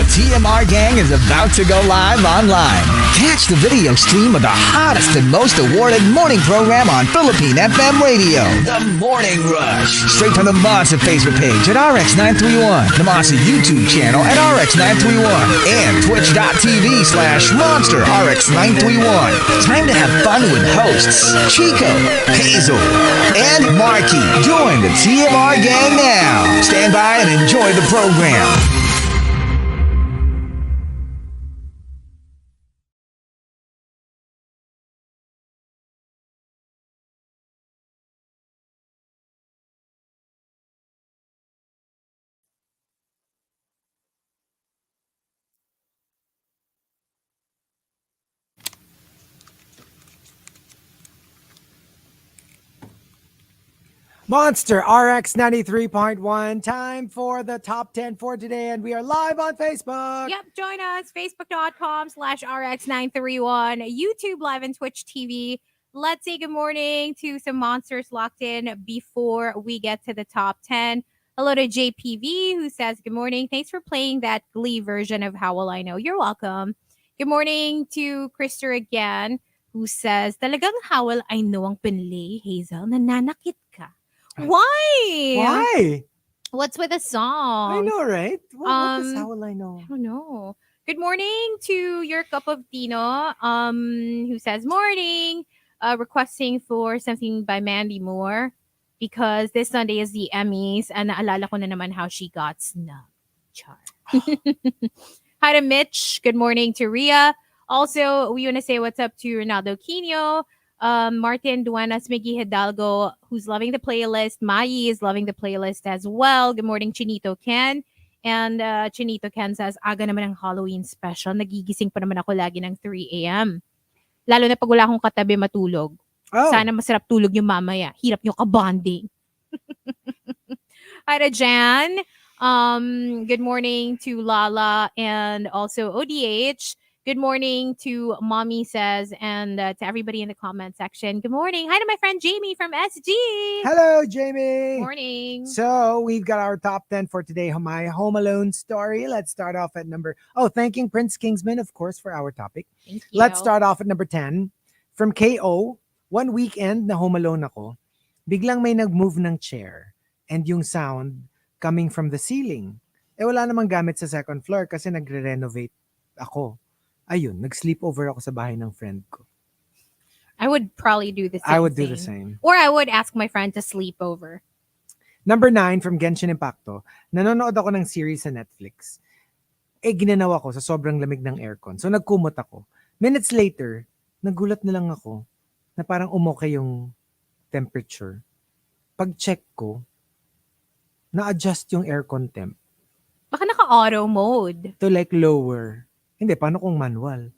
TMR gang is about to go live online. Catch the video stream of the hottest and most awarded morning program on Philippine FM radio, The Morning Rush. Straight from the Monster Facebook page at RX931, the Monster YouTube channel at RX931, and twitch.tv/Monster RX931. Time to have fun with hosts Chico, Hazel, and Marky. Join the TMR gang now. Stand by and enjoy the program. Monster RX93.1, time for the top 10 for today, and we are live on Facebook. Yep, join us, facebook.com/RX931, YouTube Live and Twitch TV. Let's say good morning to some monsters locked in before we get to the top 10. Hello to JPV, who says, good morning. Thanks for playing that Glee version of How Will I Know. You're welcome. Good morning to Krister again, who says, talagang how will I know ang pinli, Hazel, nananakit ka. Why? What's with the song? I know, right? What is How Will I Know? I don't know. Good morning to your cup of Tino, who says morning, requesting for something by Mandy Moore because this Sunday is the Emmys and naalala ko na naman how she got snubbed. Char. Hi to Mitch. Good morning to Ria. Also, we want to say what's up to Ronaldo Quino. Martin Duenas, Miggy Hidalgo, who's loving the playlist. Mai is loving the playlist as well. Good morning, Chinito Ken. And Chinito Ken says, aga naman ang Halloween special. Nagigising pa naman ako lagi ng 3 a.m. Lalo na pag wala akong katabi matulog. Oh. Sana masarap tulog nyo mamaya. Hirap nyo ka-bonding. Hi to Jan. Good morning to Lala and also ODH. Good morning to Mommy says, and to everybody in the comment section. Good morning. Hi to my friend Jamie from SG. Hello, Jamie. Morning. So we've got our top 10 for today. My Home Alone story. Let's start off at thanking Prince Kingsman, of course, for our topic. Thank you. Let's start off at number 10. From KO, one weekend na home alone ako, biglang may nag-move ng chair and yung sound coming from the ceiling. Wala namang gamit sa second floor kasi nagre-renovate ako. Ayun, nag-sleepover ako sa bahay ng friend ko. I would probably do the same. I would do the same. Or I would ask my friend to sleep over. Number 9 from Genshin Impacto. Nanonood ako ng series sa Netflix. Ginanaw ako sa sobrang lamig ng aircon. So nagkumot ako. Minutes later, nagulat na lang ako na parang umokay yung temperature. Pag-check ko, na-adjust yung aircon temp. Baka naka-auto mode. To like lower. Hindi, paano kung manual?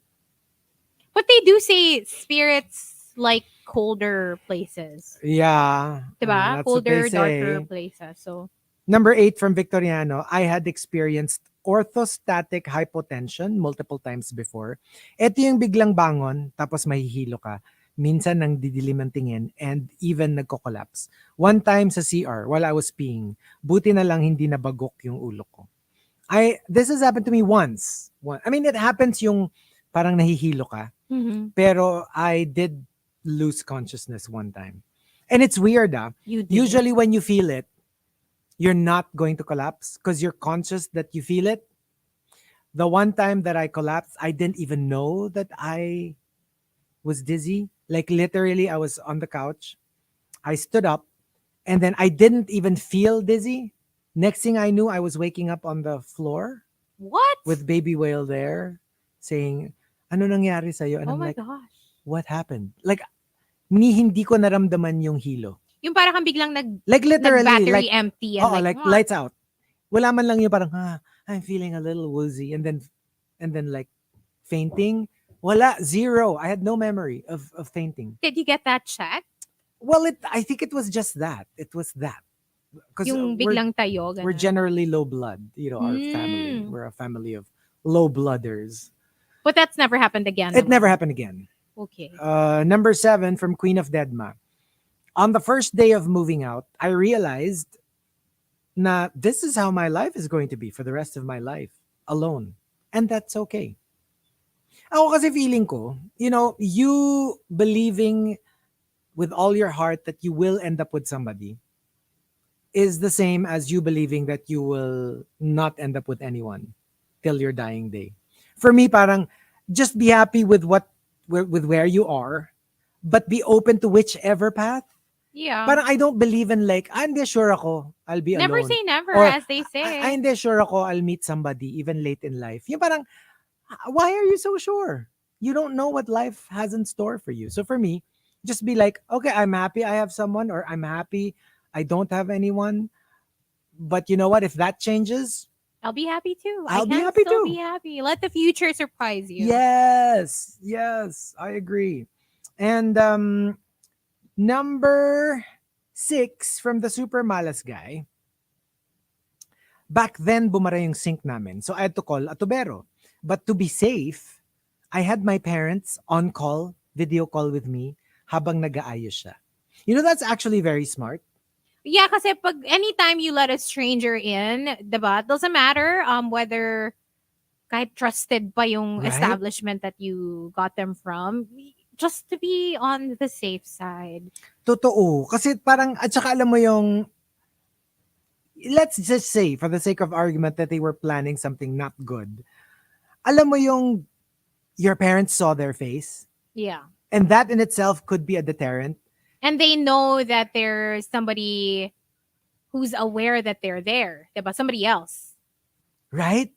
But they do say spirits like colder places. Yeah. Diba? That's what they Colder, say. darker places. So, Number 8 from Victoriano, I had experienced orthostatic hypotension multiple times before. Ito yung biglang bangon, tapos mahihilo ka. Minsan nang didilim ang tingin and even nagko-collapse. One time sa CR while I was peeing, buti na lang hindi nabagok yung ulo ko. This has happened to me once. I mean, it happens yung parang nahihilo ka. mm-hmm. Pero I did lose consciousness one time. And it's weird, You did. Usually when you feel it, you're not going to collapse because you're conscious that you feel it. The one time that I collapsed, I didn't even know that I was dizzy. Like literally, I was on the couch. I stood up and then I didn't even feel dizzy. Next thing I knew, I was waking up on the floor. What? With Baby Whale there saying, ano nangyari sa'yo? And oh I'm my like, gosh. what happened? Like, hindi ko naramdaman yung hilo. Yung parang kang biglang Like literally, battery like, empty. And like lights out. Wala man lang yung parang, I'm feeling a little woozy. And then like fainting. Wala, zero. I had no memory of fainting. Did you get that checked? Well, I think it was just that. It was that. Yung biglang tayo. We're generally low blood, our family. We're a family of low blooders. But that's never happened again. It never happened again. Okay. Number 7 from Queen of Deadma. On the first day of moving out, I realized na this is how my life is going to be for the rest of my life. Alone. And that's okay. Ako kasi feeling ko, you believing with all your heart that you will end up with somebody is the same as you believing that you will not end up with anyone till your dying day. For me, parang just be happy with with where you are, but be open to whichever path. Yeah. Parang I don't believe in like, hindi sure ako, I'll be Never alone. say never, Or as they say. hindi sure ako, I'll meet somebody even late in life. Yung parang, why are you so sure? You don't know what life has in store for you. So for me, just be like, okay, I'm happy I have someone, or I'm happy I don't have anyone. But you know what? If that changes, I'll be happy too. I'll I be can happy still too. be happy. Let the future surprise you. yes, I agree. And number 6 from the super malas guy. Back then, bumara yung sink namin. So I had to call a tubero. But to be safe, I had my parents on call, video call with me, habang nag-aayos siya. You know, that's actually very smart. Yeah, kasi pag anytime you let a stranger in, diba, it doesn't matter whether kahit trusted pa yung Right? establishment that you got them from, just to be on the safe side. Totoo. Kasi parang, at saka alam mo yung, let's just say, for the sake of argument, that they were planning something not good. Alam mo yung, your parents saw their face, Yeah. and that in itself could be a deterrent. And they know that there's somebody who's aware that they're there. Diba? Somebody else. Right?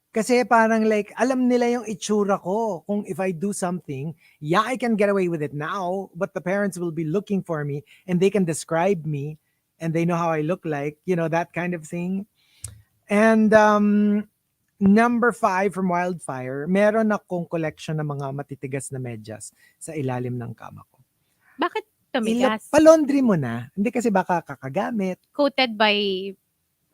Kasi parang like, alam nila yung itsura ko. Kung if I do something, yeah, I can get away with it now, but the parents will be looking for me and they can describe me and they know how I look like, that kind of thing. And number 5 from Wildfire, meron akong collection ng mga matitigas na medyas sa ilalim ng kama ko. Bakit tumigas? Palondry mo na. Hindi kasi baka kakagamit. Coated by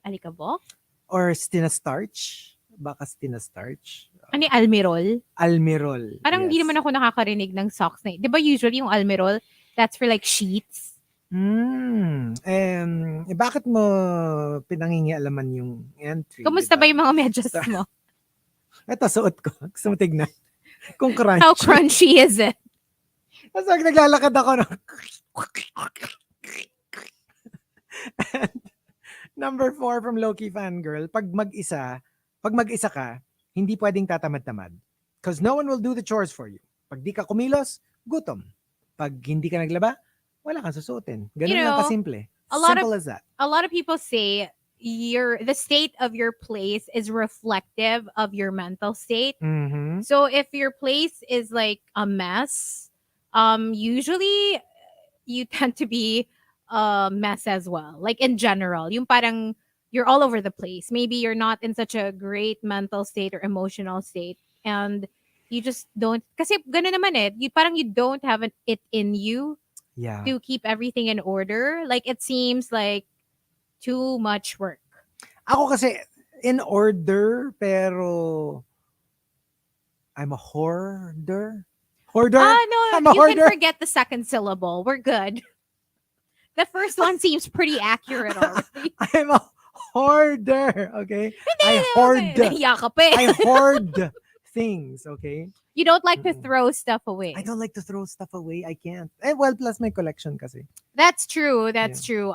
alikabok? Or starch. Baka starch. Ano yung almirol? Almirol. Parang hindi naman ako nakakarinig ng socks na. Di ba usually yung almirol, that's for like sheets? Bakit mo pinangingialaman yung entry? Kamusta diba? ba yung mga medyas mo? Ito, suot ko. Gusto mo tignan? Kung crunchy. How crunchy is it? Tapos pag naglalakad ako, number 4 from Loki Fangirl, pag mag-isa ka, hindi pwedeng tatamad-tamad. Because no one will do the chores for you. Pag di ka kumilos, gutom. Pag hindi ka naglaba, wala kang susuotin. Ganun lang kasimple. Simple as that. A lot of people say the state of your place is reflective of your mental state. Mm-hmm. So if your place is like a mess, usually you tend to be a mess as well. Like in general, yung parang you're all over the place. Maybe you're not in such a great mental state or emotional state, and you just don't. Kasi ganun naman you don't have it in you to keep everything in order. Like it seems like too much work. Ako kasi in order, pero I'm a hoarder. Hoarder? No, I'm a you hoarder. can forget the second syllable. We're good. The first one seems pretty accurate already. I'm a hoarder, okay? I hoard. Nahiya ka pa eh. I hoard things, okay? You don't like to throw stuff away. I don't like to throw stuff away. I can't. Well, plus my collection kasi. That's true. That's true.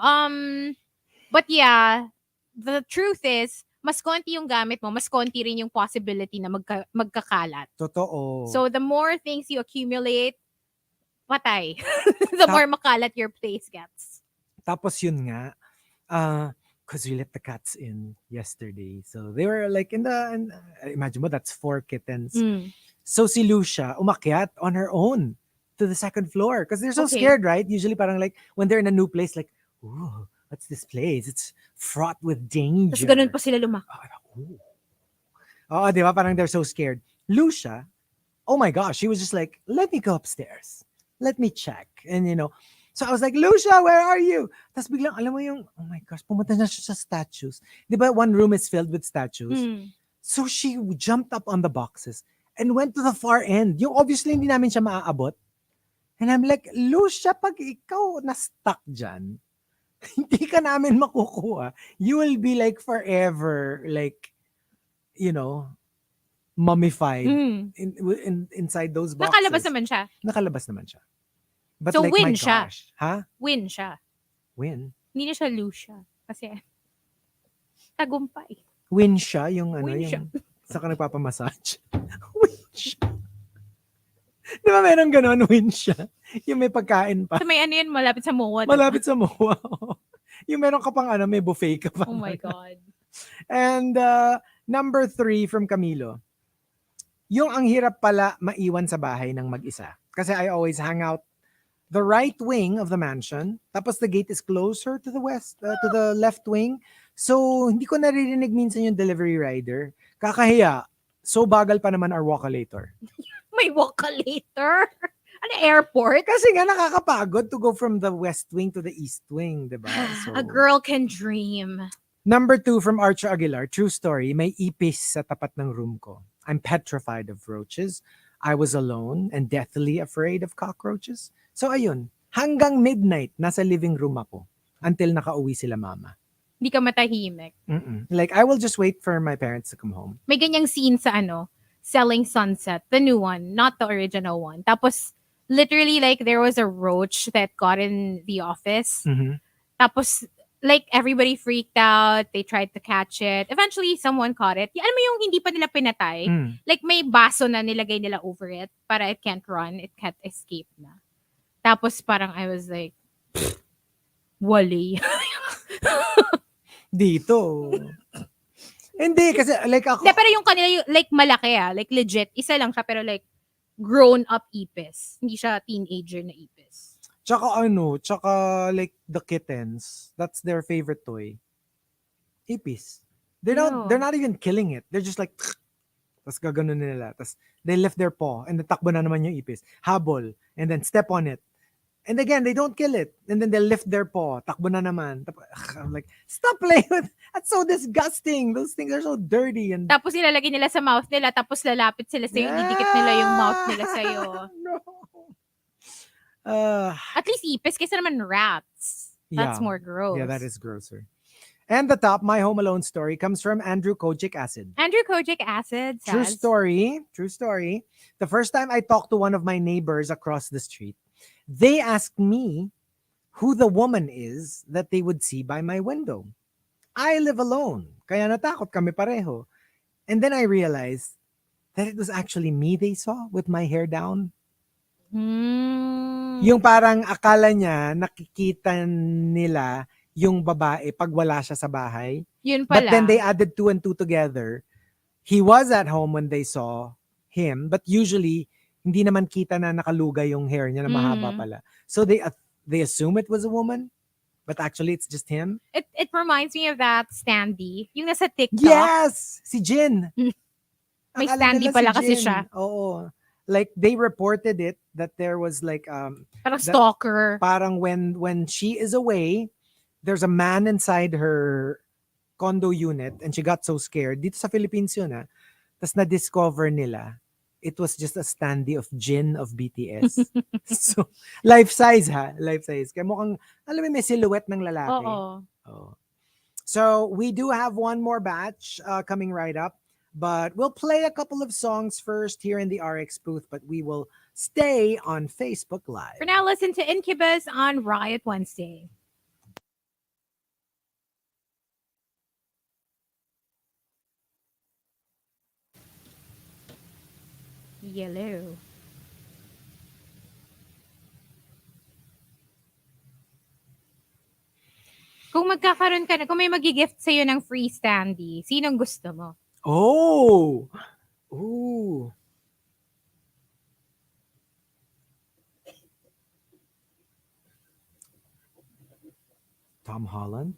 But yeah, the truth is, mas konti yung gamit mo, mas konti rin yung possibility na magkakalat. Totoo. So the more things you accumulate, patay. The more makalat your place gets. Tapos yun nga, because we let the cats in yesterday. So they were like imagine mo, that's 4 kittens. So si Lucia umakyat on her own to the second floor because they're so scared, right? Usually parang like when they're in a new place, like, ooh, what's this place? It's fraught with danger. Tapos ganun pa sila Oh, di ba? Parang they're so scared. Lucia, oh my gosh, she was just like, let me go upstairs. Let me check. And so I was like, Lucia, where are you? Tapos biglang, alam mo yung, oh my gosh, pumunta na siya sa statues. Di ba one room is filled with statues? So she jumped up on the boxes and went to the far end. Yung obviously hindi namin siya maaabot. And I'm like, Lucia, pag ikaw na-stuck dyan, hindi ka namin makukuha. You will be like forever, like, mummified Mm. inside those boxes. Nakalabas naman siya. Nakalabas naman siya. But So, like, win my siya. gosh. Ha? Win siya. Win? Hindi na siya lose siya. Kasi, tagumpay. Win siya yung ano, Win siya. yung saka nagpapamassage. Win siya. Di ba meron ganon, win siya? Yung may pagkain pa. So, may ano yun, malapit sa MOA. Malapit sa MOA. Yung meron ka pang ano, may buffet ka pa. Oh my God. And number 3 from Camilo. Yung ang hirap pala maiwan sa bahay ng mag-isa. Kasi I always hang out the right wing of the mansion. Tapos the gate is closer to the to the left wing. So, hindi ko naririnig minsan yung delivery rider. Kakahiya. So, bagal pa naman our walkalator. May walkalator? Ano, airport? Kasi nga nakakapagod to go from the west wing to the east wing, diba? So, A girl can dream. Number 2 from Archer Aguilar. True story. May ipis sa tapat ng room ko. I'm petrified of roaches. I was alone and deathly afraid of cockroaches. So ayun, hanggang midnight, nasa living room ako until nakauwi sila mama. Hindi ka matahimik. Like, I will just wait for my parents to come home. May ganyang scene sa Selling Sunset, the new one, not the original one. Tapos, literally, like, there was a roach that got in the office. Tapos, like, everybody freaked out. They tried to catch it. Eventually, someone caught it. Alam mo yung hindi pa nila pinatay? Like, may baso na nilagay nila over it para it can't run. It can't escape na. Tapos, parang I was like, wali. Dito. Hindi, kasi like ako. Pero yung kanila, like, malaki like, legit. Isa lang siya, pero like, grown-up ipis. Hindi siya teenager na ipis. Tsaka like the kittens, that's their favorite toy. Ipis. They're not even killing it. They're just like, tas gaganon nila. Tas they lift their paw and then takbo na naman yung ipis. Habol. And then step on it. And again, they don't kill it. And then they lift their paw. Takbo na naman. I'm like, stop playing with. That's so disgusting. Those things are so dirty. And tapos ilalagay nila sa mouth nila, tapos lalapit sila sa'yo, didikit nila yung mouth nila sa'yo. No. At least ipis, kaysa naman rats. That's more gross. Yeah, that is grosser. And the top, my Home Alone story, comes from Andrew Kojic Acid. Andrew Kojic Acid says, True story. The first time I talked to one of my neighbors across the street, they asked me who the woman is that they would see by my window. I live alone, kaya natakot kami pareho. And then I realized that it was actually me they saw with my hair down. Yung parang akala niya, nakikita nila yung babae pag wala siya sa bahay. Yun pala. But then they added 2 and 2 together. He was at home when they saw him, but usually, hindi naman kita na nakalugay yung hair niya na mahaba pala. So they assume it was a woman, but actually it's just him. It reminds me of that Standy, yung nasa TikTok. Yes! Si Jin. May Akala Standy nila pala si kasi Jin. siya. Oo. Like, they reported it that there was like parang stalker. Parang when she is away, there's a man inside her condo unit and she got so scared. Dito sa Philippines yun Tapos na-discover nila it was just a standee of Jin of BTS. So, life size. Kaya mukhang, alam mo, may silhouette ng lalaki. Oo. So, we do have one more batch coming right up. But we'll play a couple of songs first here in the RX booth, but we will stay on Facebook Live. For now, listen to Incubus on Riot Wednesday. Yellow. Kung magkakaroon ka na, kung may magigift sa'yo ng free standee, sinong gusto mo? Oh! Ooh. Tom Holland?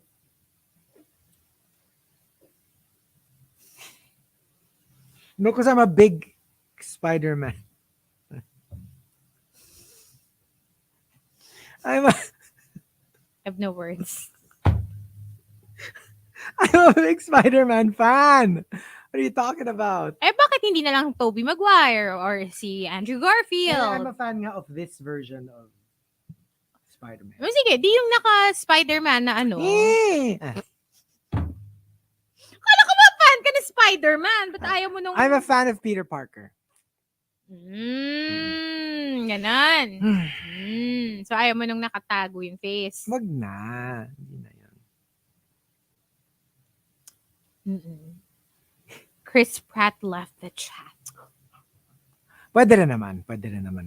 No, because I'm a big Spider-Man. I have no words. I'm a big Spider-Man fan. What are you talking about? Bakit hindi na lang Tobey Maguire or si Andrew Garfield? I'm a fan nga of this version of Spider-Man. Sige, di yung naka-Spider-Man na ano. Eh! Kala ko ba fan ka na Spider-Man. Ba't ayaw mo nung... I'm a fan of Peter Parker. Ganon. So, ayaw mo nung nakatago yung face. Wag na. Hindi na yan. Chris Pratt left the chat. Pwede rin naman,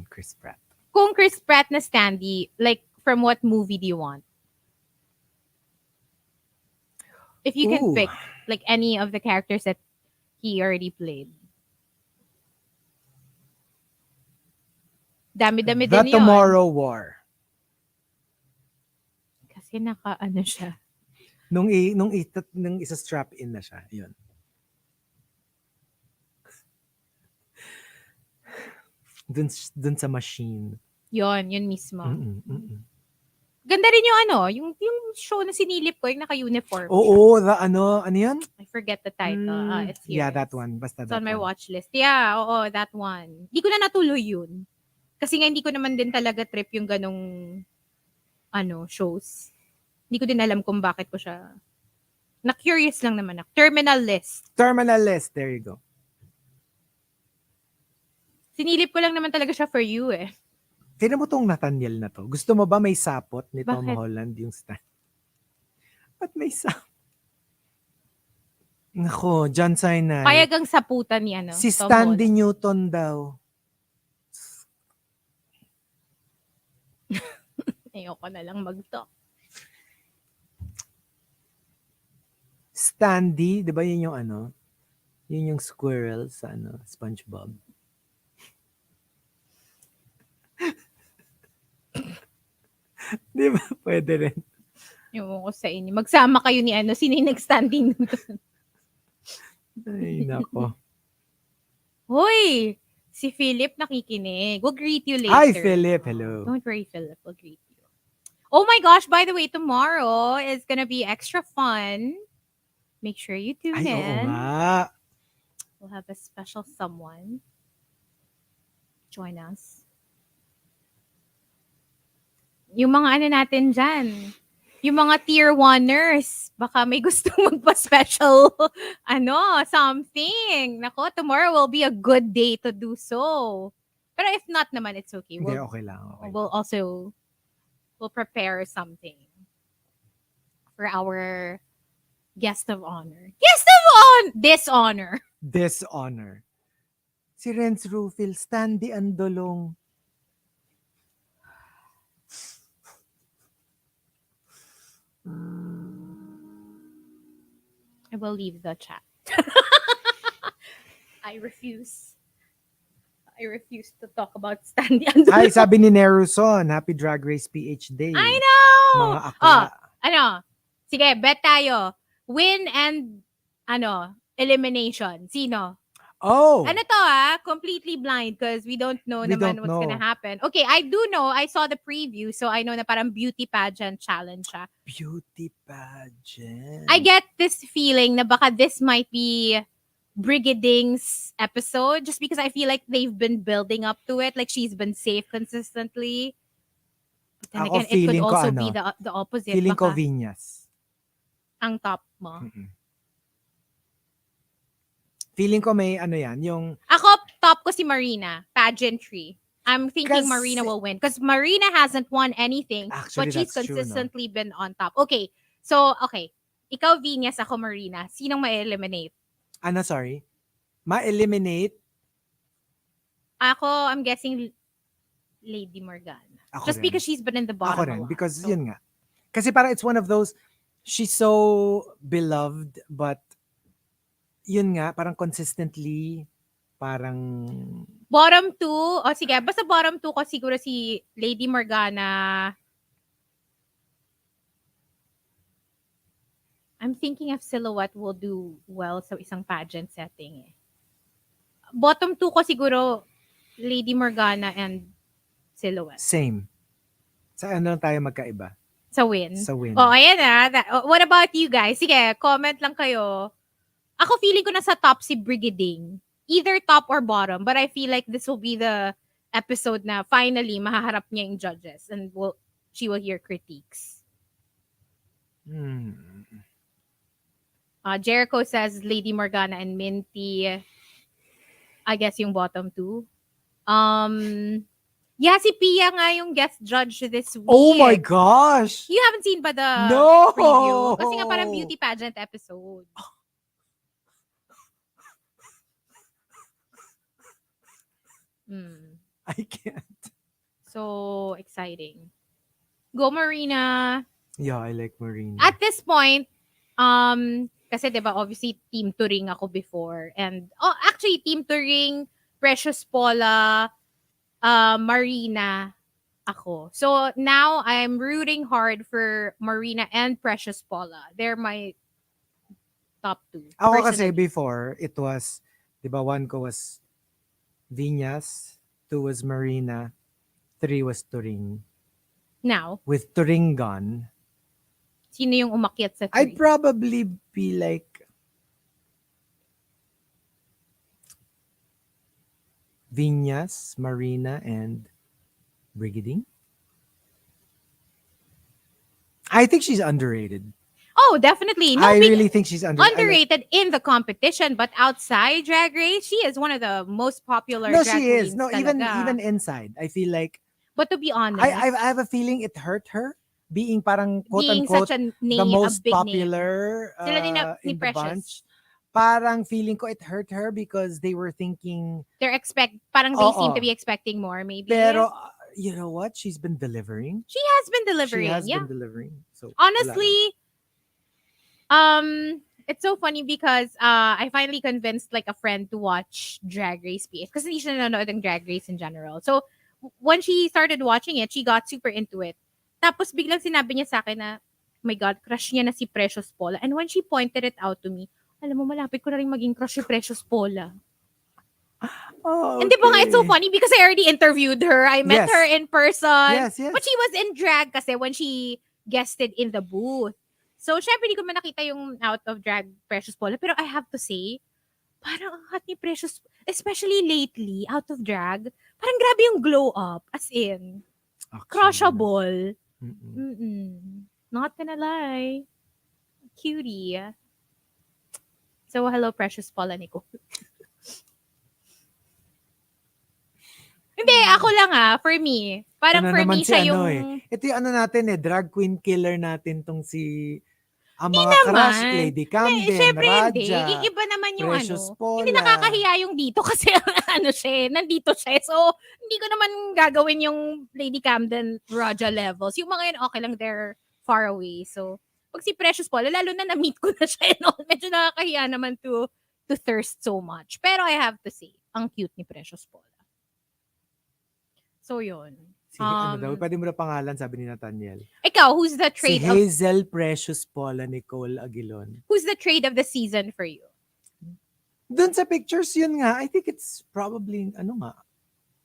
Chris Pratt. Kung Chris Pratt na Standy, like, from what movie do you want? If you can pick, like, any of the characters that he already played. Dami-dami The din yun. Tomorrow War. Kasi naka-ano siya. Nung isa strap in na siya. Yun. Dun sa machine. Yun mismo. Mm-mm. Ganda rin yung yung show na sinilip ko, yung naka-uniform. Oo, ano yun? I forget the title. It's here. Yeah, that one. Basta it's that on my one. watch list. Yeah, oo, that one. Hindi ko na natuloy yun. Kasi nga hindi ko naman din talaga trip yung ganong shows. Hindi ko din alam kung bakit ko siya. Na-curious lang naman ako. Terminal List. There you go. Sinilip ko lang naman talaga siya for you eh. Tignan mo tong Nathaniel na to. Gusto mo ba may sapot ni Tom Bakit? Holland yung stand? Ba't may sapot? Nako, John Cena. Payagang saputan ni Si Tom Stanley Holland. Newton daw. Ayoko na lang mag-talk. Standy, di ba yun yung yun yung squirrel sa SpongeBob. Di ba? Pwede rin. Ewan ko sa inyo. Magsama kayo ni sino yung nag-standing doon? Ay, nako. Hoy! Si Philip nakikinig. We'll greet you later. Hi, Philip. Hello. Don't worry, Philip. We'll greet you. Oh my gosh, by the way, tomorrow is gonna be extra fun. Make sure you tune Ay, oo in. nga. We'll have a special someone join us. Yung mga natin dyan, yung mga tier 1ers, baka may gusto magpa-special, something. Nako, tomorrow will be a good day to do so. Pero if not naman, it's okay. Hindi, okay lang. Okay. We'll prepare something for our guest of honor. Dishonor. Dishonor. Si Renz Rufil, Standy Andolong. I will leave the chat. I refuse to talk about Standy Andolong. Ay, sabi ni Neruson, Happy Drag Race PH Day. I know! Mga akla. Sige, bet tayo. Win and, elimination. Sino? Oh! Completely blind because we don't know naman what's gonna happen. Okay, I do know. I saw the preview, so I know na parang beauty pageant challenge siya. Beauty pageant. I get this feeling na baka this might be Brigading's episode just because I feel like they've been building up to it. Like she's been safe consistently. But then again, it could also be the opposite. Feeling ko Baka Vinyas. ang top mo. Feeling ko may yan, yung... Ako, top ko si Marina, pageantry. I'm thinking Marina will win because Marina hasn't won anything, Actually, but she's that's true, consistently been on top. Okay, so, ikaw Vinyas, ako Marina. Sinong ma-eliminate? Sorry? Ma-eliminate? Ako, I'm guessing Lady Morgana. Ako Just rin. because she's been in the bottom Ako a rin, lot. because yun nga. Kasi parang it's one of those, she's so beloved, but yun nga, parang consistently, parang... Bottom 2, sige, basta bottom 2 ko siguro si Lady Morgana. I'm thinking if Silhouette will do well sa isang pageant setting. Bottom 2 ko siguro Lady Morgana and Silhouette. Same. Sa ano tayo magkaiba? Sa win. Sa win. Ayan what about you guys? Sige, comment lang kayo. Ako feeling ko nasa top si Brigading. Either top or bottom. But I feel like this will be the episode na finally mahaharap niya yung judges and she will hear critiques. Jericho says Lady Morgana and Minty. I guess yung bottom two. Yeah, si Pia nga yung guest judge this week. Oh my gosh! You haven't seen ba the No! preview? Kasi nga parang beauty pageant episode. I can't. So exciting. Go Marina. Yeah, I like Marina. At this point, kasi 'di ba obviously team touring ako before, and actually team touring Precious Paula, Marina ako. So now I'm rooting hard for Marina and Precious Paula. They're my top two. Ako kasi personally. before, it was, di ba, 1 ko was Viñas, 2 was Marina, 3 was Turing. Now, With Turingan, sino yung umakyat sa I'd 3? probably be like Viñas, Marina, and Brigading. I think she's underrated. Oh, definitely. No, I really think she's underrated in the competition, but outside Drag Race, she is one of the most popular No, drag she is. queens No, talaga. even inside, I feel like But to be honest, I have a feeling it hurt her being parang quote being unquote such a name, the most a big popular name. Sila din ni in the Precious. bunch. Parang feeling ko it hurt her because they were thinking, Parang they seem to be expecting more, maybe. pero you know what? She's been delivering. She has been delivering. She has yeah. been delivering. So Honestly, it's so funny because I finally convinced like a friend to watch Drag Race PH kasi hindi siya nanonood ng Drag Race in general. So when she started watching it, she got super into it. Tapos biglang sinabi niya sa akin na, oh my God, crush niya na si Precious Paula. And when she pointed it out to me, alam mo, malapit ko na rin maging crush si Precious Paula. Oh, And di ba nga, it's so funny because I already interviewed her. I met Yes. her in person. Yes, yes. But she was in drag kasi when she guested in the booth. So, syempre, di ko man nakita yung out of drag Precious Paula. Pero I have to say, parang ang hot ni Precious, especially lately, out of drag, parang grabe yung glow up. As in, crushable. Not gonna lie. Cutie. So, hello, Precious Paula Nicole. Hindi, ako lang for me. Parang Ano for naman me si siya ano yung... Ito yung ano natin drag queen killer natin tong si ang mga naman. crush, Lady Camden, Syempre hindi. Raja, Iba naman yung Precious Paula. Hindi nakakahiya yung dito kasi ano siya, nandito siya. So, hindi ko naman gagawin yung Lady Camden, Raja levels. Yung mga yun, okay lang, they're far away. So, pag si Precious Paula, lalo na na-meet ko na siya and all, medyo nakakahiya naman to thirst so much. Pero I have to say, ang cute ni Precious Paula. So, yun. Si, ano daw, pwede mo na pangalan, sabi ni Nathaniel. Ikaw, who's the Si trade of... Hazel, Precious Paula, Nicole Aguilon. Who's the trade of the season for you? Doon sa pictures, yun nga, I think it's probably,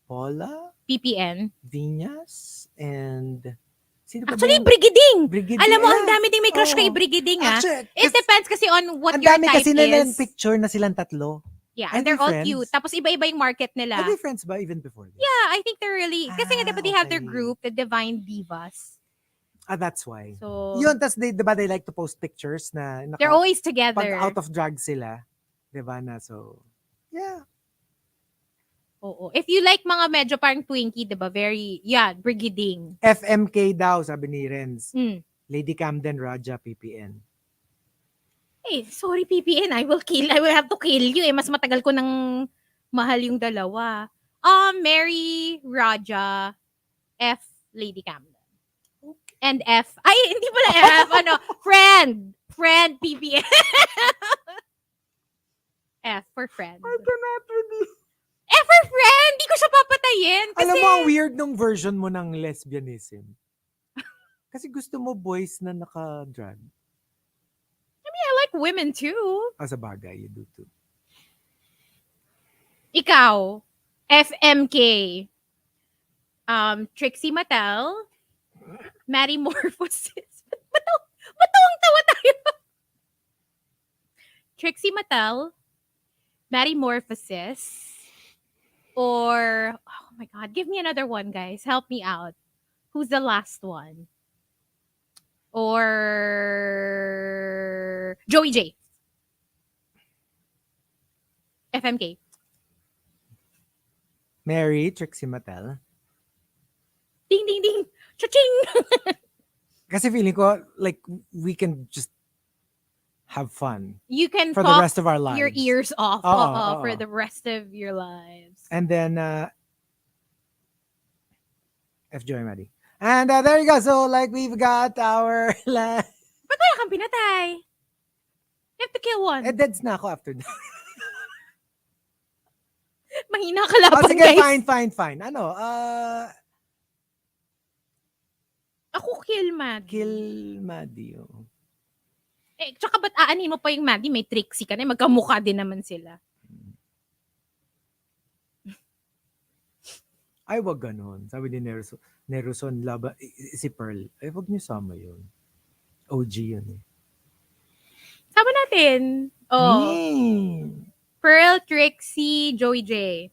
Paula, PPN? Viñas, and... Sino pa Actually, ba? Brigading! Brigading. Alam mo, ang dami ding may crush kay Oo. Brigading, Actually, It depends kasi on what ang your dami type kasi nila is. picture na silang tatlo. Yeah, Are and they're they all friends? cute. Tapos iba-iba yung market nila. Are they friends ba even before this? Yeah, I think they're really... Kasi nga, diba they have their okay. group, the Divine Divas. That's why. So, Yun, tas diba they like to post pictures na they're always pag together. out of drag sila. Diba na, so, yeah. Oo. If you like mga medyo parang Twinkie, diba? Very, Brigading. FMK daw, sabi ni Renz. Mm. Lady Camden, Raja, PPN. Eh, sorry PPN, I will have to kill you Mas matagal ko nang mahal yung dalawa. Mary, Raja, F, Lady Camden. Okay. And F. Ay, hindi pala F. Friend, PPN. F for friend. I cannot really. F for friend! Di ko siya papatayin. Kasi... Alam mo, ang weird nung version mo ng lesbianism. Kasi gusto mo boys na naka-drag. I like women too. As a bagay, you do too. Ikaw, FMK. Trixie Mattel. Metamorphosis. Ba't ang tawa tayo? Trixie Mattel. Metamorphosis. Or, oh my God, give me another one, guys. Help me out. Who's the last one? Or Joey J. FMK. Mary, Trixie Mattel. Ding, ding, ding. Cha-ching! Kasi feeling ko, like, we can just have fun You can for the talk rest of our lives. your ears off for the rest of your lives. And then, F. Joy Maddie. And there you go. So, like, we've got our... Ba't wala kang pinatay? You have to kill one. deads na ako after that. Mahina ka laban, sige, guys. fine. Ano? Ako kill Maddie. Kill Maddie. Oh. Tsaka ba't aanin mo pa yung Maddie? May Trixie ka na. Magkamukha din naman sila. Ay, wag ganon. Sabi ni Neruson, si Pearl. Ay, wag niyo sama yun. OG yun eh. Sama natin. Oh. Mm. Pearl, Trixie, Joey J.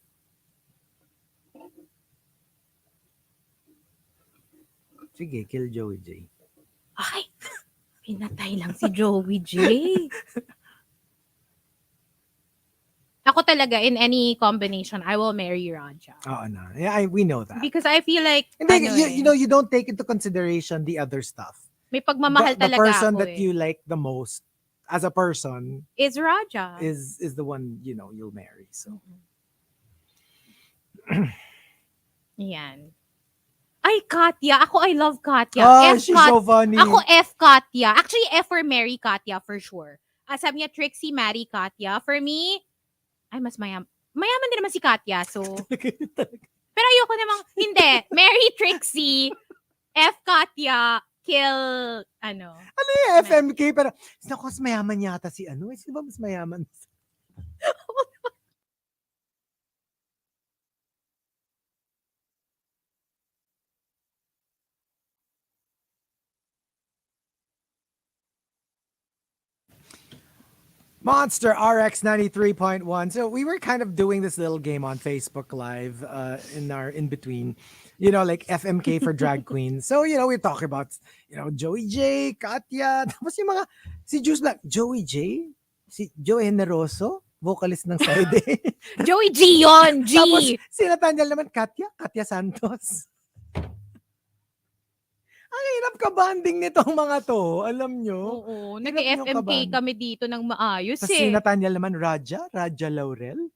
Sige, kill Joey J. Ay, pinatay lang si Joey J. Ako talaga, in any combination, I will marry Raja. Oo na. Yeah, we know that. Because I feel like, Hindi, you know, you don't take into consideration the other stuff. may pagmamahal the talaga person ako that you like the most as a person is Raja. is the one, you know, you'll marry. So. Yan. Ay, Katya. Ako, I love Katya. Oh, she's so funny. Ako, F Katya. Actually, F or marry Katya for sure. Sabi niya, Trixie, marry Katya. For me, ay, mas mayaman. Mayaman din naman si Katya. So, pero ayoko namang, hindi. Marry Trixie, F Katya, kill, ano. Ano yung FMK? Pero, naku, mas mayaman yata si ano. Sino ba mas mayaman? Monster RX93.1. So we were kind of doing this little game on Facebook Live in our in-between, you know, like FMK for drag queens. So, you know, we're talking about, you know, Joey J, Katya, tapos yung mga, si Juice Black, Joey J, si Joey Generoso, vocalist ng side A. Joey G yun, G! Tapos, si Nathaniel naman, Katya Santos. Ang hirap ka-banding nitong mga to, alam nyo. Oo, Hirap nyo nag-FMK ka-band. kami dito ng maayos Tapos si eh. Nathaniel naman, Raja Laurel.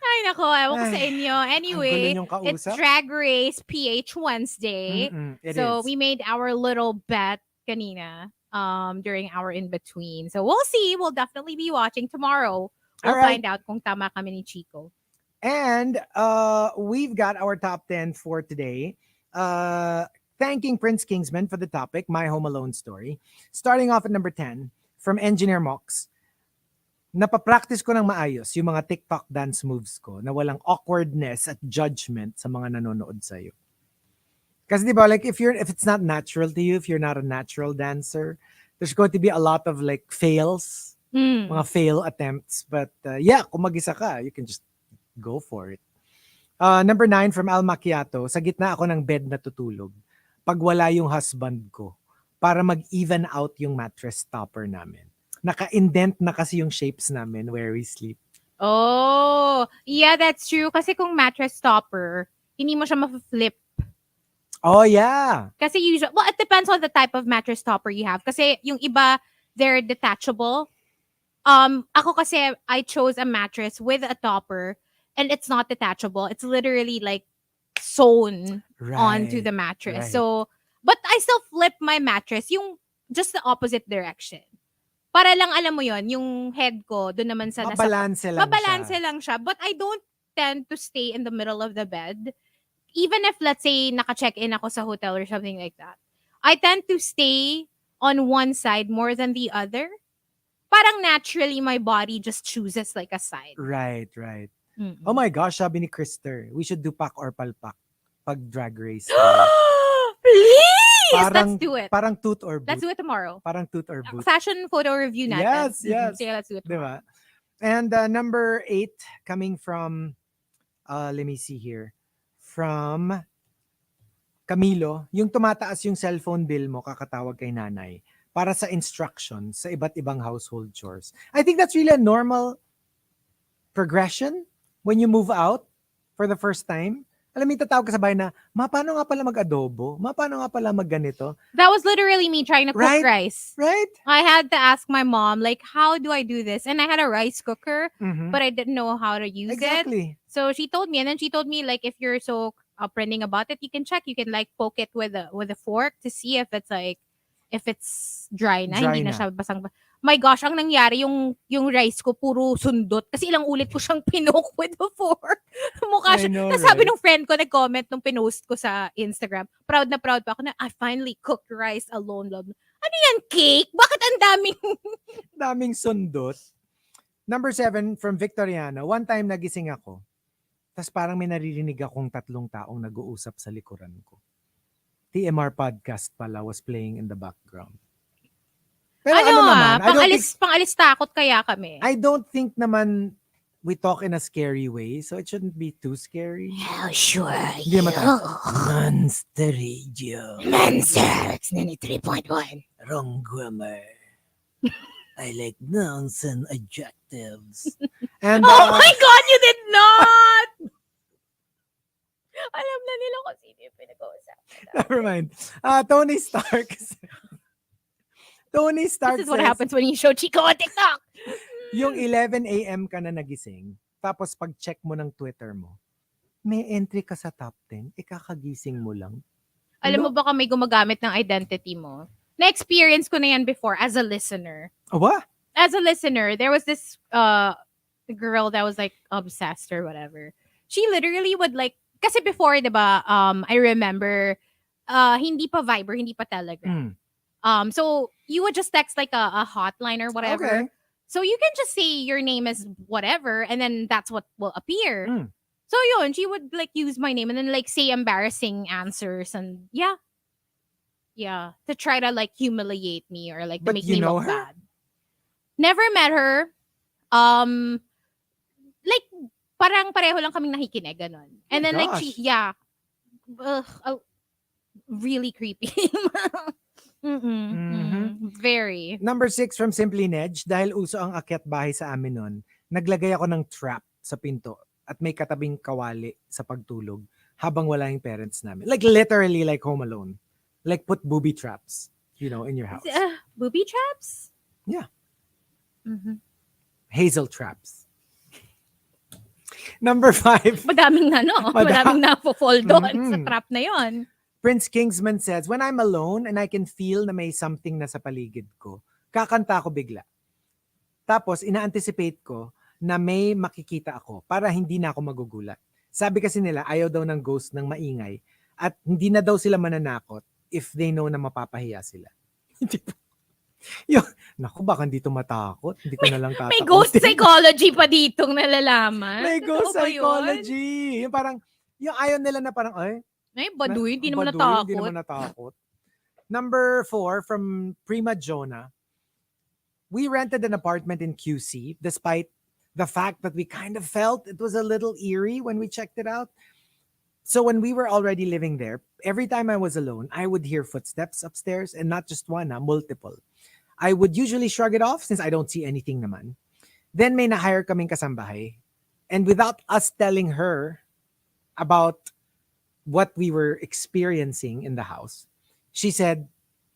Ay, nako, ewan ko sa inyo. Ang gulo Anyway, niyong it's kausap. Drag Race PH Wednesday. It So, is. we made our little bet kanina during our in-between. So, we'll see. We'll definitely be watching tomorrow. We'll Alright. find out kung tama kami ni Chico. And we've got our top 10 for today. Thanking Prince Kingsman for the topic, My Home Alone Story. Starting off at number 10, from Engineer Mox. Napapractice ko ng maayos yung mga TikTok dance moves ko na walang awkwardness at judgment sa mga nanonood sa'yo. Kasi di ba, like, if it's not natural to you, if you're not a natural dancer, there's going to be a lot of like fails, mga fail attempts. But yeah, kung mag-isa ka, you can just go for it. Number 9 from Al Macchiato, sa gitna ako ng bed natutulog pag wala yung husband ko para mag-even out yung mattress topper namin. Naka-indent na kasi yung shapes namin where we sleep. Oh, yeah, that's true. Kasi kung mattress topper, hindi mo siya ma-flip. Oh, yeah. Kasi usually, well, it depends on the type of mattress topper you have. Kasi yung iba, they're detachable. Ako kasi, I chose a mattress with a topper and it's not detachable. It's literally like sewn onto the mattress. right. So, but I still flip my mattress yung just the opposite direction. Para lang alam mo yon, yung head ko doon naman sa Mabalanse lang siya. But I don't tend to stay in the middle of the bed. Even if, let's say, naka-check-in ako sa hotel or something like that. I tend to stay on one side more than the other. Parang naturally, my body just chooses like a side. Right. Oh my gosh, sabi ni Krister, we should do pak or palpak pag drag race. Please! Parang, Let's do it. Parang toot or boot. Let's do it tomorrow. Parang toot or boot. Fashion photo review natin. Yes. Sige, let's do it tomorrow. Diba? And number 8, coming from, let me see here, from Camilo, yung tumataas yung cellphone bill mo, kakatawag kay nanay. para sa instructions sa iba't ibang household chores. I think that's really a normal progression when you move out for the first time. Alam mo, tatawag ka sa bahay na, paano nga pala mag-adobo? Paano nga pala mag-ganito? That was literally me trying to cook Right? rice. Right? I had to ask my mom, like, how do I do this? And I had a rice cooker, Mhm. but I didn't know how to use it. Exactly. So she told me, and then she told me, like, if you're so upbringing about it, you can check. You can like poke it with a fork to see if it's like if it's dry na, Dry hindi na na. siya basang. My gosh, ang nangyari yung rice ko puro sundot kasi ilang ulit ko siyang pinoke with a fork. Mukha I siya. know, Tapos sabi right? nung friend ko, nag-comment nung pinost ko sa Instagram, proud na proud pa ako na I finally cooked rice alone. Love. Ano yan, cake? Bakit ang daming Daming sundot. Number 7 from Victoriano. One time nagising ako. Tapos parang may naririnig akong 3 taong nag-uusap sa likuran ko. TMR podcast pala was playing in the background. Pero naman, pang-alis takot kaya kami. I don't think naman we talk in a scary way, so it shouldn't be too scary. Hell sure. Hindi naman tayo. Monster Radio. Monster RX93.1. Wrong grammar. I like nouns and adjectives. And Oh my God, you did not! Alam na nila kung sino yung pinag-uusapan. never mind. Tony Stark. Tony Stark This is what says, happens when you show Chico on TikTok. yung 11 a.m. ka na nagising, tapos pag-check mo ng Twitter mo, may entry ka sa top 10, ikakagising mo lang. Alam mo baka may gumagamit ng identity mo. Na-experience ko na yan before as a listener. What? As a listener, there was this girl that was like obsessed or whatever. She literally would like, kasi before, diba, I remember, hindi pa Viber, hindi pa Telegram. So you would just text like a hotline or whatever. Okay. So you can just say your name is whatever, and then that's what will appear. So yun, she would like use my name and then like say embarrassing answers and yeah, to try to like humiliate me or like to But make you me know look her? bad. Never met her. Like parang pareho lang kaming nakikinig ganon. And then like gosh. really creepy. Very. Number 6 from Simply Nedge, dahil uso ang akyat bahay sa amin nun, naglagay ako ng trap sa pinto at may katabing kawali sa pagtulog habang wala yung parents namin. Like literally like Home Alone. Like put booby traps, in your house. Booby traps? Yeah. Hazel traps. Number 5. Madaming na-fall doon sa trap na yon. Prince Kingsman says, when I'm alone and I can feel na may something na sa paligid ko, kakanta ko bigla. Tapos, ina-anticipate ko na may makikita ako para hindi na ako magugulat. Sabi kasi nila, ayaw daw ng ghost ng maingay at hindi na daw sila mananakot if they know na mapapahiya sila. Hindi po. Naku, baka hindi to matakot. Hindi ko na lang tatakotin. May ghost psychology pa ditong nalalaman. May ghost Totoo ba psychology. Yung parang, yung ayaw nila na parang, ay, baduy, hindi naman baduy, natakot. Hindi naman natakot. Number 4 from Prima Jonah. We rented an apartment in QC despite the fact that we kind of felt it was a little eerie when we checked it out. So when we were already living there, every time I was alone, I would hear footsteps upstairs and not just one, multiple. I would usually shrug it off since I don't see anything naman. Then may na-hire kaming kasambahay. And without us telling her about what we were experiencing in the house, she said,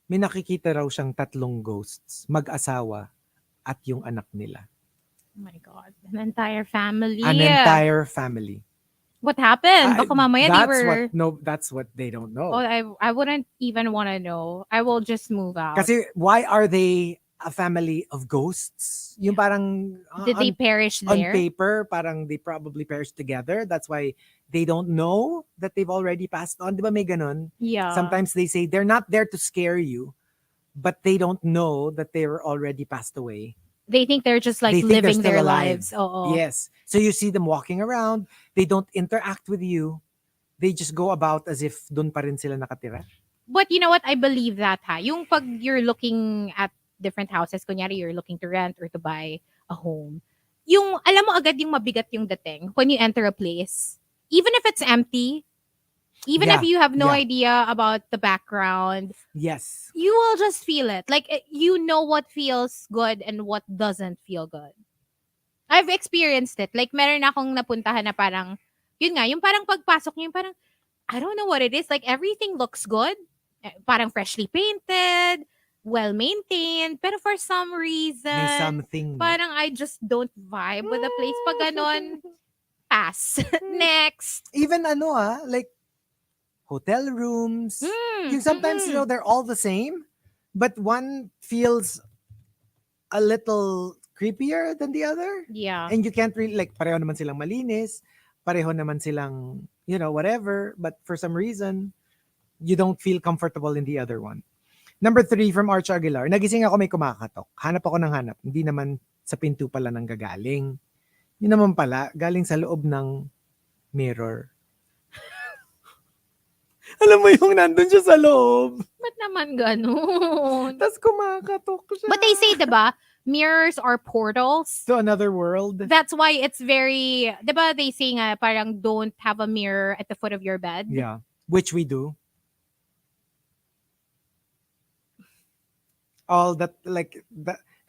may nakikita raw siyang 3 ghosts, mag-asawa at yung anak nila. Oh my God. An entire family. An entire family. What happened? Baka mamaya they were... That's what they don't know. Oh, I wouldn't even want to know. I will just move out. Kasi why are they a family of ghosts? Yung parang... Did they perish there? On paper, parang they probably perished together. That's why they don't know that they've already passed on. Di ba may ganun? Yeah. Sometimes they say they're not there to scare you, but they don't know that they were already passed away. They think they're just like living their lives. Oh. Yes. So you see them walking around. They don't interact with you. They just go about as if dun pa rin sila nakatira. But you know what? I believe that Yung pag you're looking at different houses, kunyari you're looking to rent or to buy a home, yung alam mo agad yung mabigat yung dating when you enter a place. Even if it's empty, Even if you have no Yeah. idea about the background, Yes. you will just feel it. Like, you know what feels good and what doesn't feel good. I've experienced it. Like, meron akong napuntahan na parang, yun nga, yung parang pagpasok niyo, yung parang, I don't know what it is. Like, everything looks good. Parang freshly painted, well-maintained. Pero for some May reason, something. No? parang I just don't vibe with the place. Pag ganon, pass. Next. Even like hotel rooms. Yung sometimes, they're all the same, but one feels a little creepier than the other. Yeah. And you can't really, like, pareho naman silang malinis, pareho naman silang, whatever, but for some reason, you don't feel comfortable in the other one. Number 3 from Arch Aguilar, nagising ako may kumakatok. Hanap ako ng hanap. Hindi naman sa pinto pala nang gagaling. Yun naman pala, galing sa loob ng mirror. Alam mo yung nandun siya sa loob. Ba't naman ganun? Tapos kumakatok siya. But they say, diba, mirrors are portals. To another world. That's why it's very, diba, they say nga, parang don't have a mirror at the foot of your bed. Yeah. Which we do. All that, like,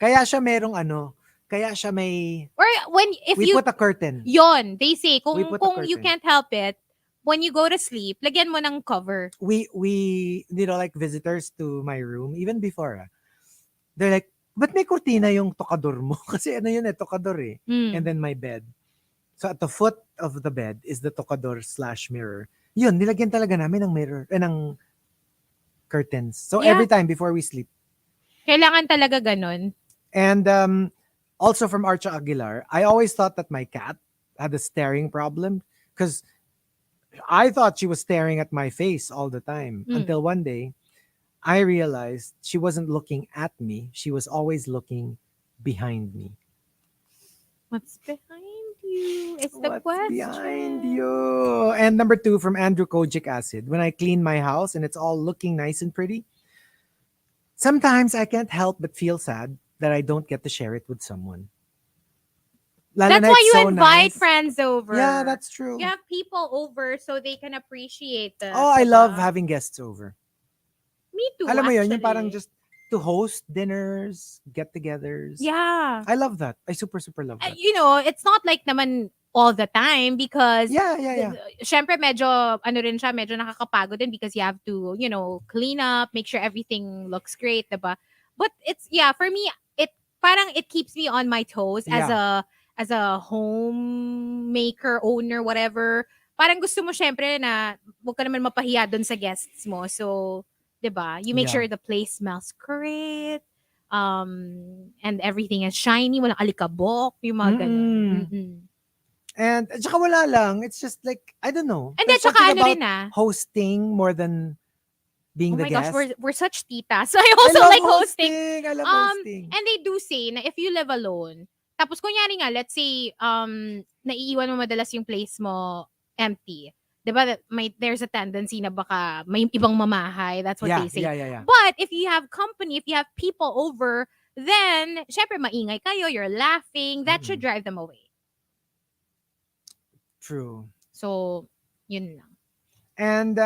kaya siya merong kaya siya may, Or if we you, put a curtain. yon, they say, kung We put a you curtain. can't help it, when you go to sleep, lagyan mo ng cover. We like visitors to my room, even before, they're like, ba't may kurtina yung tokador mo? Kasi yun tokador eh. And then my bed. So at the foot of the bed is the tokador/mirror. Yun, nilagyan talaga namin ng mirror, ng curtains. So Yeah. every time before we sleep. Kailangan talaga ganun. And also from Archa Aguilar, I always thought that my cat had a staring problem because I thought she was staring at my face all the time until one day I realized she wasn't looking at me. She was always looking behind me. What's behind you? It's the What's question. behind you? And number 2 from Andrew Kojic Acid. When I clean my house and it's all looking nice and pretty, sometimes I can't help but feel sad that I don't get to share it with someone. Lalo That's na why it's you so invite nice. friends over. Yeah, that's true. You have people over so they can appreciate the. Oh, I love having guests over. Me too. Alam mo yun, yung actually. parang just to host dinners, get-togethers. Yeah. I love that. I super love that. It's not like naman all the time because Yeah. syempre medyo rin siya, medyo nakakapagod din because you have to, clean up, make sure everything looks great, diba? But it's for me it keeps me on my toes as a homemaker, owner, whatever. Parang gusto mo syempre na wag ka naman mapahiya doon sa guests mo. So, diba? You make Yeah. sure the place smells great. And everything is shiny, walang alikabok, yung mga ganun. And tsaka wala lang. It's just like, I don't know. And then There's tsaka something rin about hosting more than being oh the my guest. gosh, we're such titas. So I also love like hosting. I love hosting. And they do say na if you live alone, tapos kunyari nga, let's say, naiiwan mo madalas yung place mo empty. Diba? There's a tendency na baka may ibang mamahay. That's what they say. Yeah. But if you have company, if you have people over, then, syempre, maingay kayo, you're laughing, that should drive them away. True. So, yun lang. And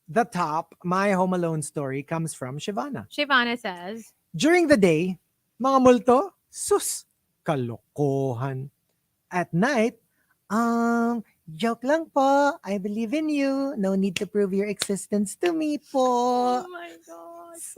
the top, my Home Alone story comes from Shivana. Shivana says, During the day, mga multo, sus, kalokohan. At night, joke lang po. I believe in you. No need to prove your existence to me po. oh my gosh.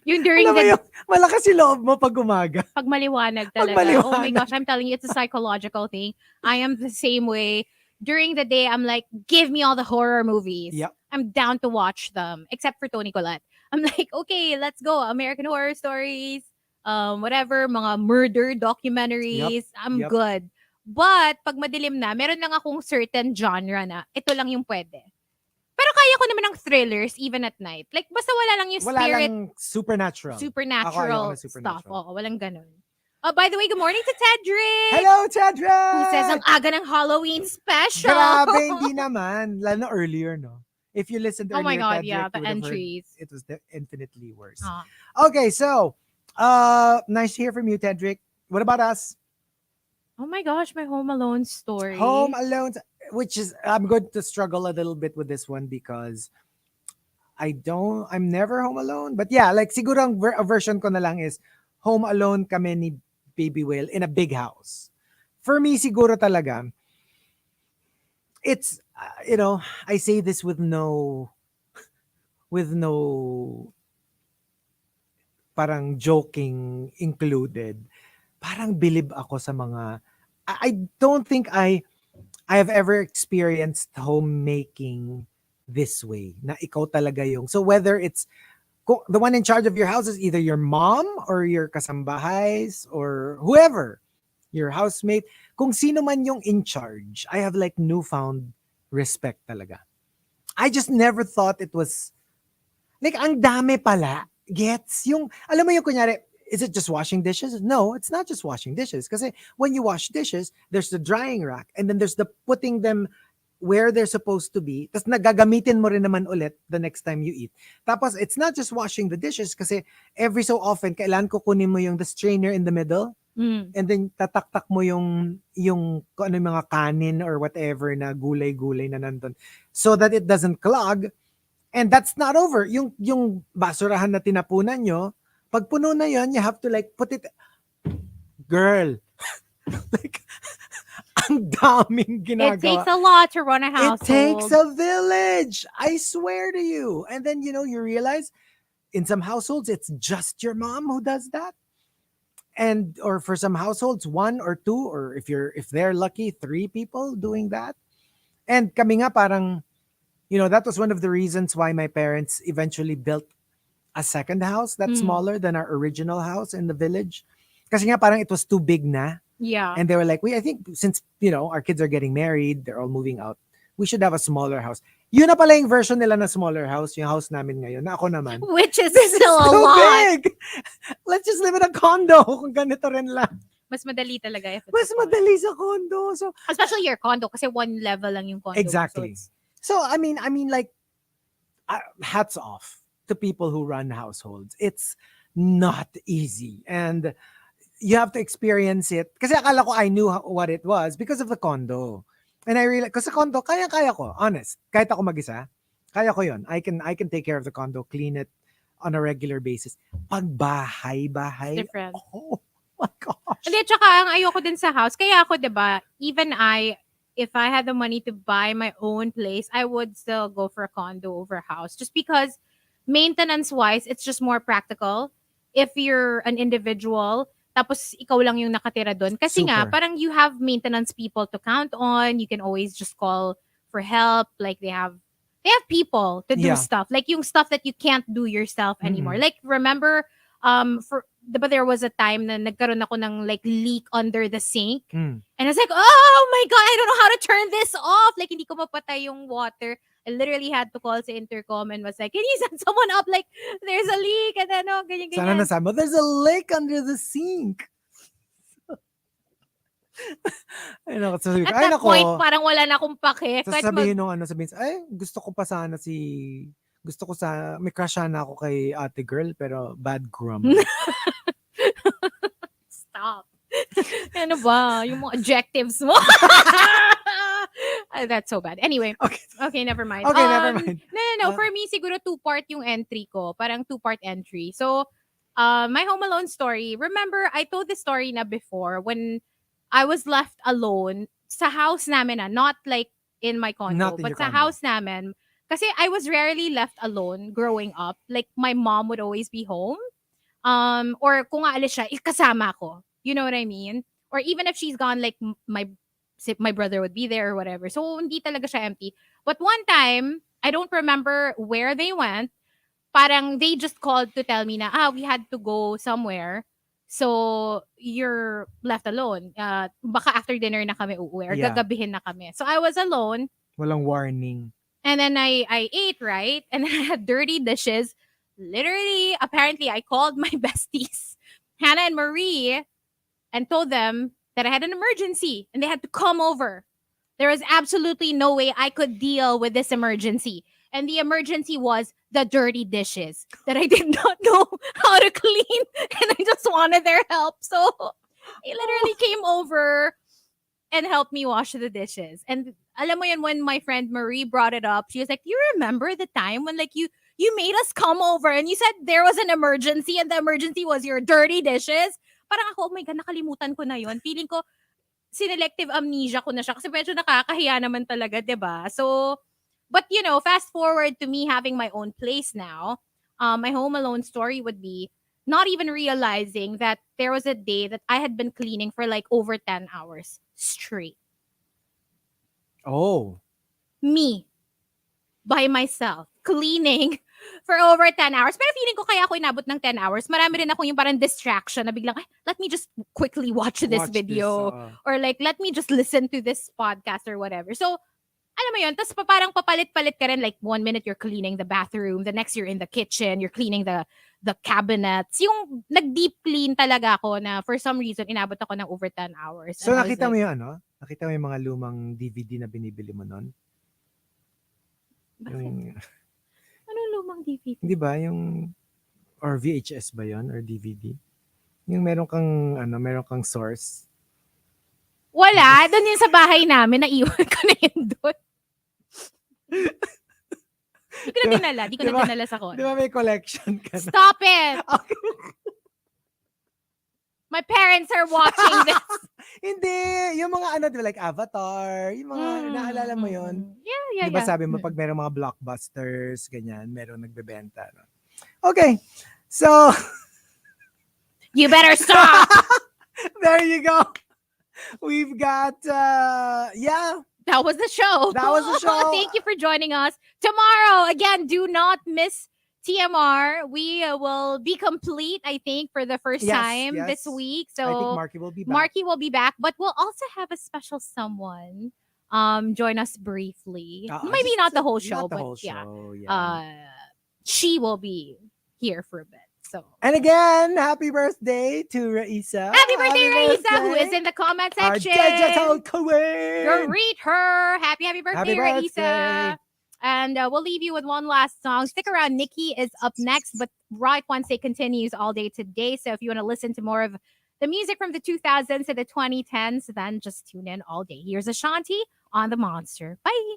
Yung during Alam mo the yung malakas yung loob mo pag umaga. pag maliwanag talaga. Pag Oh my maliwanag. gosh, I'm telling you, it's a psychological thing. I am the same way. During the day, I'm like, give me all the horror movies. Yep. I'm down to watch them, except for Tony Collette. I'm like, okay, let's go. American Horror Stories, whatever, mga murder documentaries. I'm Yep. good. But, pag madilim na, meron lang akong certain genre na, ito lang yung pwede. Pero kaya ko naman ng thrillers even at night. Like, basta wala lang yung Wala spirit, lang supernatural. supernatural Ako, ayoko ng supernatural. stuff. Oo, walang ganun. Oh, by the way, good morning to Tedrick! Hello, Chadra! Who says, ang aga ng Halloween special! Grabe, hindi naman. Lalo na earlier, no? If you listened Oh earlier, my God, Tedrick, yeah, you the would have heard entries. it was infinitely worse. Ah. Okay, so, nice to hear from you, Tedrick. What about us? Oh my gosh, my Home Alone story. Home Alone. which is, I'm going to struggle a little bit with this one because I'm never home alone. But yeah, like siguro a version ko na lang is home alone kami ni Baby Whale in a big house. For me, siguro talaga, it's, I say this with no parang joking included. Parang bilib ako sa mga, I don't think I have ever experienced homemaking this way. Na ikaw talaga yung, so whether it's, the one in charge of your house is either your mom or your kasambahays or whoever, your housemate. Kung sino man yung in charge, I have like newfound respect talaga. I just never thought it was, like, ang dami pala. Gets? Yung, alam mo yung kunyari, is it just washing dishes? No, it's not just washing dishes. Kasi when you wash dishes, there's the drying rack and then there's the putting them where they're supposed to be. Tapos nagagamitin mo rin naman ulit the next time you eat. Tapos it's not just washing the dishes kasi every so often, kailangan kukunin mo yung the strainer in the middle and then tataktak mo yung kung ano yung mga kanin or whatever na gulay-gulay na nandun so that it doesn't clog. And that's not over. Yung basurahan na tinapunan nyo, pag puno na yon, you have to like put it, girl, like, ang daming ginagawa. It takes a lot to run a household. It takes a village. I swear to you. And then, you realize in some households, it's just your mom who does that. And, or for some households, 1 or 2, or if they're lucky, 3 people doing that. And kami nga parang, that was one of the reasons why my parents eventually built a second house that's smaller than our original house in the village. Kasi nga parang it was too big na. Yeah. And they were like, I think since, our kids are getting married, they're all moving out, we should have a smaller house. Yun na pala yung version nila na smaller house, yung house namin ngayon, na ako naman. Which is still a lot. Big. Let's just live in a condo kung ganito rin lang. Mas madali talaga. Mas madali sa condo. So, especially your condo kasi 1 level lang yung condo. Exactly. So I mean, like, hats off to people who run households. It's not easy. And you have to experience it. Kasi akala ko I knew what it was because of the condo. And I realized, kasi condo, kaya ko. Honest. Kahit ako mag-isa, kaya ko yun. I can take care of the condo, clean it on a regular basis. Pag bahay. Different. Oh my gosh. Hindi, tsaka ang ayoko din sa house. Kaya ako, diba, even if I had the money to buy my own place, I would still go for a condo over a house. Just because maintenance-wise, it's just more practical. If you're an individual, tapos ikaw lang yung nakatira doon. Kasi nga, parang you have maintenance people to count on. You can always just call for help. Like they have people to do stuff. Like yung stuff that you can't do yourself anymore. Like remember, diba there was a time na nagkaroon ako ng like leak under the sink. And I was like, oh my God, I don't know how to turn this off. Like hindi ko mapatay yung water. I literally had to call sa intercom and was like, can you send someone up? Like, there's a leak. And then, ganyan. Sana nasama, there's a leak under the sink. Ay, naku, sasabihin, at that point, parang wala na akong pake. Sasabihin gusto ko may crush na ako kay ate girl, pero bad grammar. Stop. Ano ba? Yung mga adjectives mo. That's so bad. Anyway. Okay, never mind. Okay, never mind. No. For me, siguro 2-part yung entry ko. Parang 2-part entry. So, my Home Alone story. Remember, I told this story na before when I was left alone sa house namin na. Not like in my condo. But sa house namin. Kasi I was rarely left alone growing up. Like, my mom would always be home. Or kung aalis siya, kasama ko. You know what I mean? Or even if she's gone, like, my brother would be there or whatever. So, hindi talaga siya empty. But one time, I don't remember where they went. Parang they just called to tell me na, we had to go somewhere. So, you're left alone. Baka after dinner na kami uuwi or gagabihin na kami. So, I was alone. Walang warning. And then I ate, right? And then I had dirty dishes. Literally, apparently, I called my besties, Hannah and Marie, and told them that I had an emergency and they had to come over. There was absolutely no way I could deal with this emergency. And the emergency was the dirty dishes that I did not know how to clean. And I just wanted their help. So they literally came over. and helped me wash the dishes. And alam mo yun, when my friend Marie brought it up, she was like, "You remember the time when like you made us come over and you said there was an emergency and the emergency was your dirty dishes?" Parang ako, oh my God, nakalimutan ko na yun. Feeling ko, selective amnesia ko na siya kasi medyo nakakahiya naman talaga, 'di ba? So, but fast forward to me having my own place now. My home alone story would be not even realizing that there was a day that I had been cleaning for like over 10 hours straight. Oh. Me, by myself, cleaning for over 10 hours. Pero feeling ko kaya ako inabot ng 10 hours. Marami rin ako yung parang distraction na biglang, let me just quickly watch this video. Or like, let me just listen to this podcast or whatever. So, alam mo yun, tapos parang papalit-palit ka rin. Like, 1 minute you're cleaning the bathroom, the next you're in the kitchen, you're cleaning the cabinets. Yung nag-deep clean talaga ako na for some reason, inabot ako ng over 10 hours. So, nakita mo yung Nakita mo yung mga lumang DVD na binibili mo nun? Bakit? Anong lumang DVD? Hindi ba? Or VHS ba yon or DVD? Yung meron kang source. Wala. Doon yun sa bahay namin. Naiwan ko na yun doon. Di ko na dinala. Di ko na dinala sa kona. Di ba may collection ka na? Stop it! Okay. My parents are watching this. Hindi. Yung mga di ba, like Avatar. Yung mga, naalala mo yun? Yeah. Di ba sabi mo, pag meron mga blockbusters, ganyan, meron nagbebenta. No? Okay. So. You better stop! There you go. We've got, That was the show. That was the show. Thank you for joining us. Tomorrow, again, do not miss TMR. We will be complete, I think, for the first time this week. So I think Marky will be back. Marky will be back, but we'll also have a special someone join us briefly. Maybe not the whole show, but she will be here for a bit. So. And again, happy birthday to Raisa. Happy birthday, Raisa, who is in the comment section. Our digital queen. Greet her. Happy birthday, Raisa. And we'll leave you with one last song. Stick around. Nikki is up next, but Right One Say continues all day today. So if you want to listen to more of the music from the 2000s to the 2010s, then just tune in all day. Here's Ashanti on the Monster. Bye.